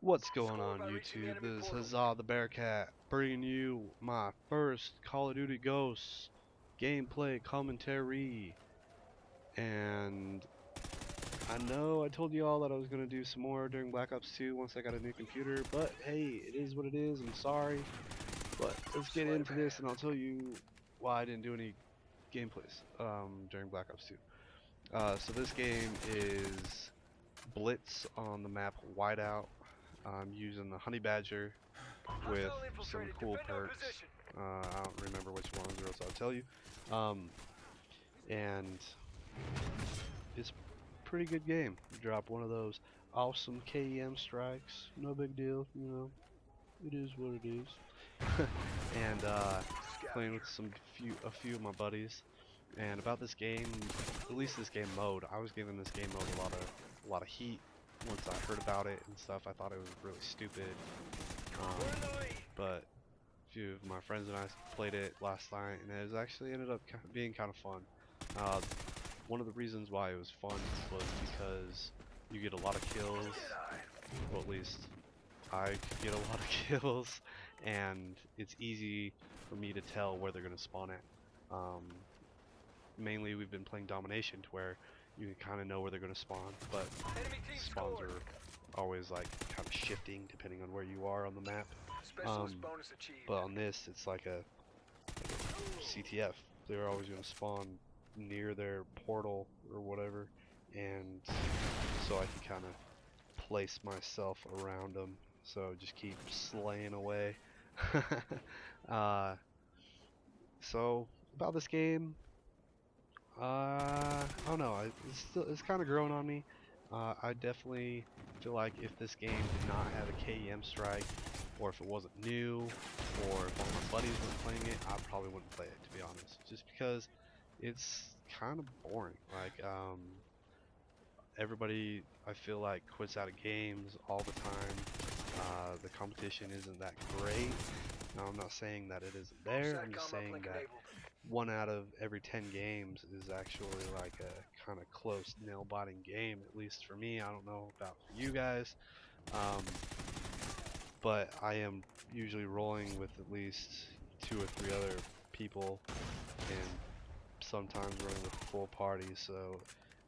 What's going on YouTube? This is Huzzah the Bearcat bringing you my first Call of Duty Ghosts gameplay commentary. And I know I told you all that I was going to do some more during Black Ops 2 once I got a new computer, but hey, it is what it is. I'm sorry. But let's get into this and I'll tell you why I didn't do any gameplays during Black Ops 2. So this game is Blitz on the map Whiteout. I'm using the Honey Badger with some cool perks. I don't remember which ones, or else I'll tell you. Um, and it's a pretty good game. You drop one of those awesome KEM strikes, no big deal, you know. It is what it is. And playing with a few of my buddies. And about this game, at least this game mode, I was giving this game mode a lot of heat once I heard about it and stuff. I thought it was really stupid. But a few of my friends and I played it last night, and it was actually ended up being kind of fun. One of the reasons why it was fun was because you get a lot of kills, well, at least I could get a lot of kills, and it's easy for me to tell where they're going to spawn at. Mainly we've been playing domination to where you can kind of know where they're going to spawn, but spawns are always like kind of shifting depending on where you are on the map. But on this, it's like a CTF. They're always going to spawn near their portal or whatever, and so I can kind of place myself around them. So just keep slaying away. So about this game, I don't know. It's kind of growing on me. I definitely feel like if this game did not have a KEM strike, or if it wasn't new, or if all my buddies weren't playing it, I probably wouldn't play it, to be honest. Just because it's kind of boring. Like, everybody, I feel like, quits out of games all the time. The competition isn't that great. Now, I'm not saying that it isn't there. I'm just saying that 1 out of every 10 games is actually like a kind of close nail-biting game, at least for me. I don't know about for you guys. Um, but I am usually rolling with at least 2 or 3 other people, and sometimes running with a full party, so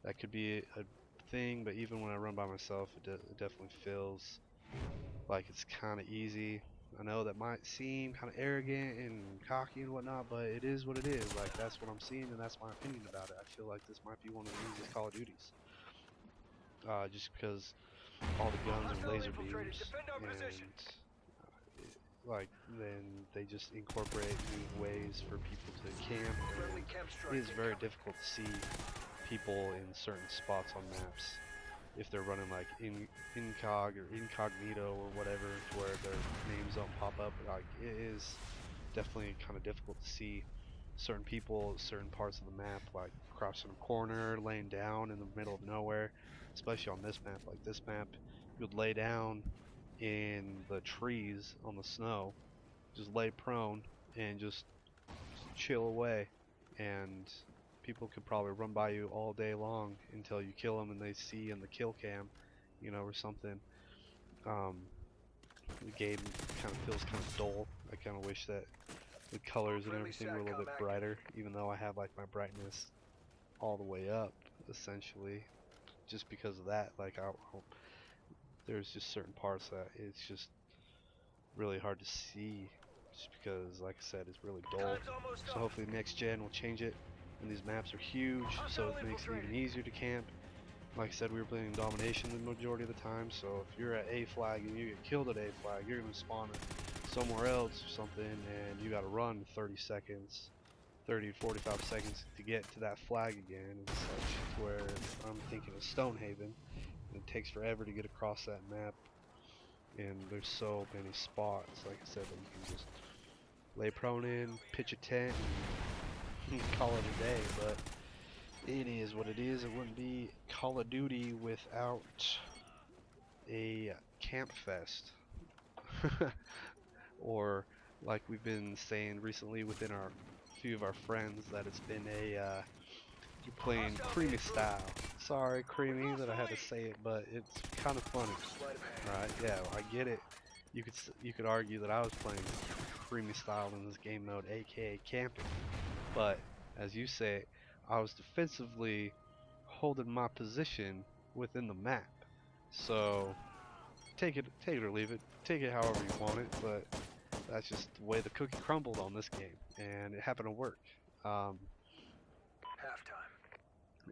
that could be a thing. But even when I run by myself, it definitely feels like it's kind of easy. I know that might seem kind of arrogant and cocky and whatnot, but it is what it is. Like, that's what I'm seeing, and that's my opinion about it. I feel like this might be one of the easiest Call of Duties, just because all the guns are laser beams, and like then they just incorporate new ways for people to camp, and it is very difficult to see people in certain spots on maps if they're running like incog or incognito or whatever, to where their names don't pop up. Like, it is definitely kind of difficult to see certain people, certain parts of the map, like crossing a corner, laying down in the middle of nowhere, especially on this map. Like this map, you'd lay down in the trees on the snow, just lay prone and just chill away, and people could probably run by you all day long until you kill them and they see in the kill cam, you know, or something. Um, the game kind of feels kind of dull. I kind of wish that the colors and everything were a little bit brighter, even though I have like my brightness all the way up, essentially. Just because of that, like there's just certain parts that it's just really hard to see, just because, like I said, it's really dull. So hopefully next gen will change it, and these maps are huge, so it makes it even easier to camp. Like I said, we were playing domination the majority of the time, so if you're at A flag and you get killed at A flag, you're gonna spawn somewhere else or something, and you gotta run 30 seconds, 30 to 45 seconds to get to that flag again and such. Where I'm thinking of Stonehaven, and it takes forever to get across that map, and there's so many spots, like I said, that you can just lay prone in, pitch a tent, and call it a day. But it is what it is. It wouldn't be Call of Duty without a camp fest. Or, like we've been saying recently within our few of our friends, that it's been you're playing creamy style. Sorry, creamy, that I had to say it, but it's kind of funny. Right? Yeah, I get it. You could argue that I was playing creamy style in this game mode, aka camping. But as you say, I was defensively holding my position within the map. So take it or leave it. Take it however you want it, but that's just the way the cookie crumbled on this game, and it happened to work. Um,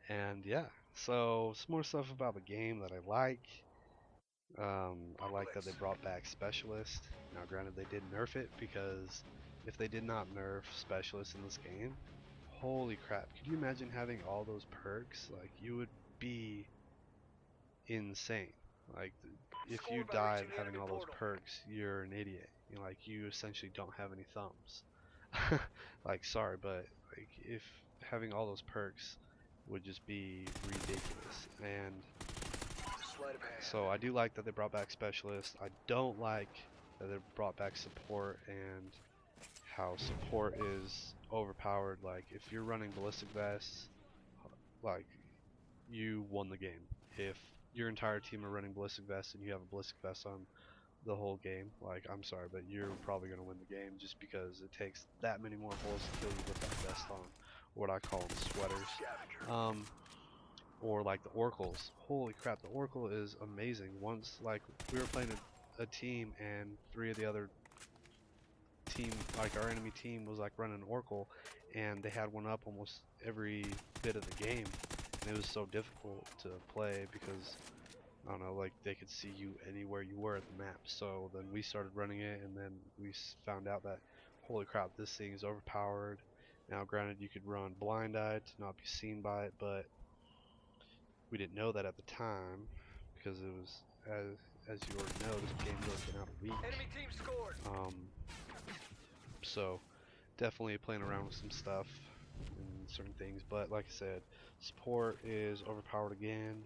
and yeah, so some more stuff about the game that I like. I like that they brought back Specialist. Now, granted, they did nerf it because if they did not nerf Specialist in this game, holy crap! Could you imagine having all those perks? Like, you would be insane. Like, if you died having all those perks, you're an idiot. You know, like, you essentially don't have any thumbs. Like, sorry, but like, if having all those perks would just be ridiculous. And so I do like that they brought back Specialists. I don't like that they brought back Support and how Support is overpowered. Like, if you're running Ballistic Vests, like, you won the game. If your entire team are running Ballistic Vests and you have a Ballistic Vest on the whole game, like, I'm sorry, but you're probably going to win the game just because it takes that many more bullets to kill you with that vest on. Or what I call them, sweaters. Or like the Oracles. Holy crap, the Oracle is amazing. Once, like, we were playing a team and three of the other team, like our enemy team, was like running Oracle, and they had one up almost every bit of the game, and it was so difficult to play because, I don't know, like, they could see you anywhere you were at the map. So then we started running it, and then we found out that, holy crap, this thing is overpowered. Now, granted, you could run blind-eyed to not be seen by it, but we didn't know that at the time because it was, as you already know, this game really been out a week. Enemy team scored. So definitely playing around with some stuff and certain things, but like I said, support is overpowered again.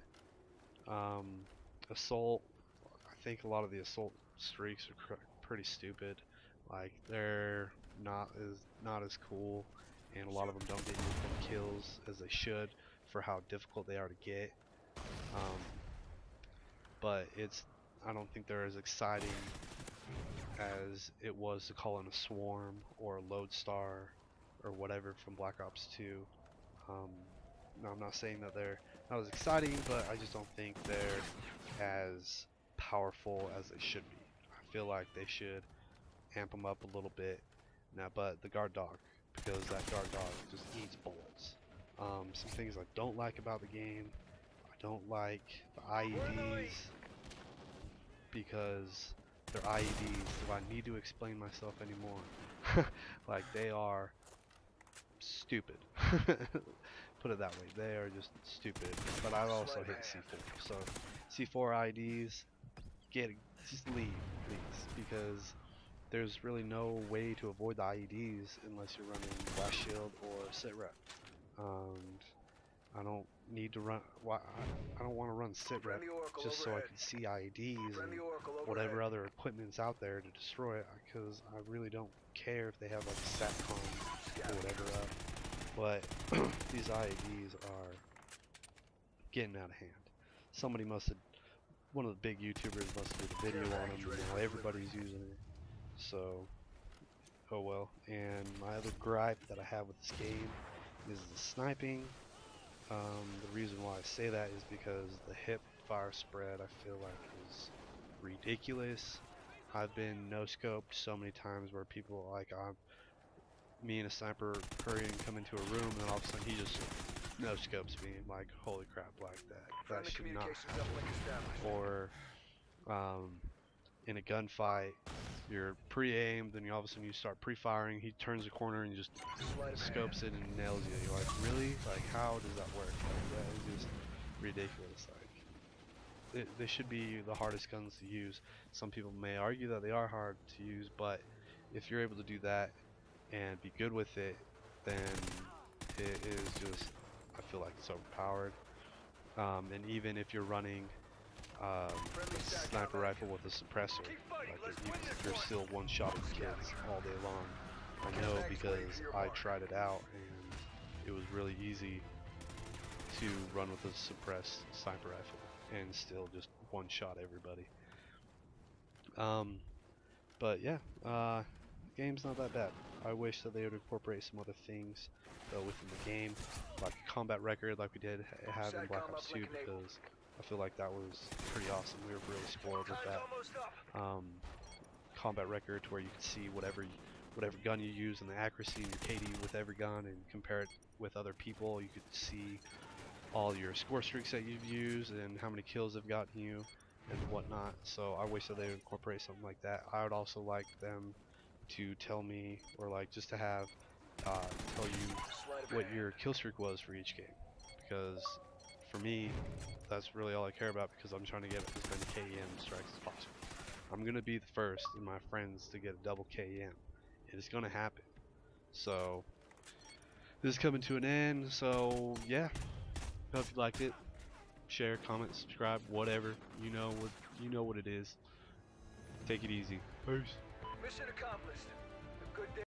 Assault, I think a lot of the assault streaks are pretty stupid. Like, they're not as cool, and a lot of them don't get you as many kills as they should for how difficult they are to get. But I don't think they're as exciting as it was to call in a swarm or a lodestar or whatever from Black Ops 2. Now, I'm not saying that they're not as exciting, but I just don't think they're as powerful as they should be. I feel like they should amp them up a little bit. Now, but the guard dog, because that guard dog just eats bullets. Some things I don't like about the game. I don't like the IEDs because they're IEDs. Do I need to explain myself anymore? Like, they are stupid. Put it that way. They are just stupid. But I also hate C4. So C4 IEDs, just leave, please, because there's really no way to avoid the IEDs unless you're running Blast Shield or Sit Rep. I don't need to run. I don't want to run Sit Rep just so I can see IEDs and whatever other equipment's out there to destroy it, because I really don't care if they have like a SATCOM or whatever up. But these IEDs are getting out of hand. Somebody one of the big YouTubers must have did a video on them, and now everybody's using it. So, oh well. And my other gripe that I have with this game is the sniping. The reason why I say that is because the hip fire spread, I feel like, is ridiculous. I've been no-scoped so many times where people, like, me and a sniper hurry and come into a room, and then all of a sudden he just no-scopes me. I'm like, holy crap, like that should not happen. Or in a gunfight, you're pre-aimed, then all of a sudden you start pre-firing, he turns the corner and just scopes it and nails you. You're like, really? Like, how does that work? Like, that is just ridiculous. Like, they should be the hardest guns to use. Some people may argue that they are hard to use, but if you're able to do that and be good with it, then it is just, I feel like it's overpowered. And even if you're running a sniper rifle with a suppressor, like, you're still one-shotting kids all day long. I know because I tried it out and it was really easy to run with a suppressed sniper rifle and still just one-shot everybody. But yeah, game's not that bad. I wish that they would incorporate some other things within the game, like a combat record like we did have in Black Ops 2, because I feel like that was pretty awesome. We were really spoiled with that combat record, to where you could see whatever gun you use and the accuracy and your KD with every gun and compare it with other people. You could see all your score streaks that you've used and how many kills have gotten you and whatnot. So I wish that they would incorporate something like that. I would also like them to tell me, or like just to have tell you what your kill streak was for each game, because for me that's really all I care about, because I'm trying to get as many KM strikes as possible. I'm gonna be the first in my friends to get a double KM. It is gonna happen. So this is coming to an end. So yeah, hope you liked it. Share, comment, subscribe, whatever. You know what it is. Take it easy. Peace. Mission accomplished. A good day.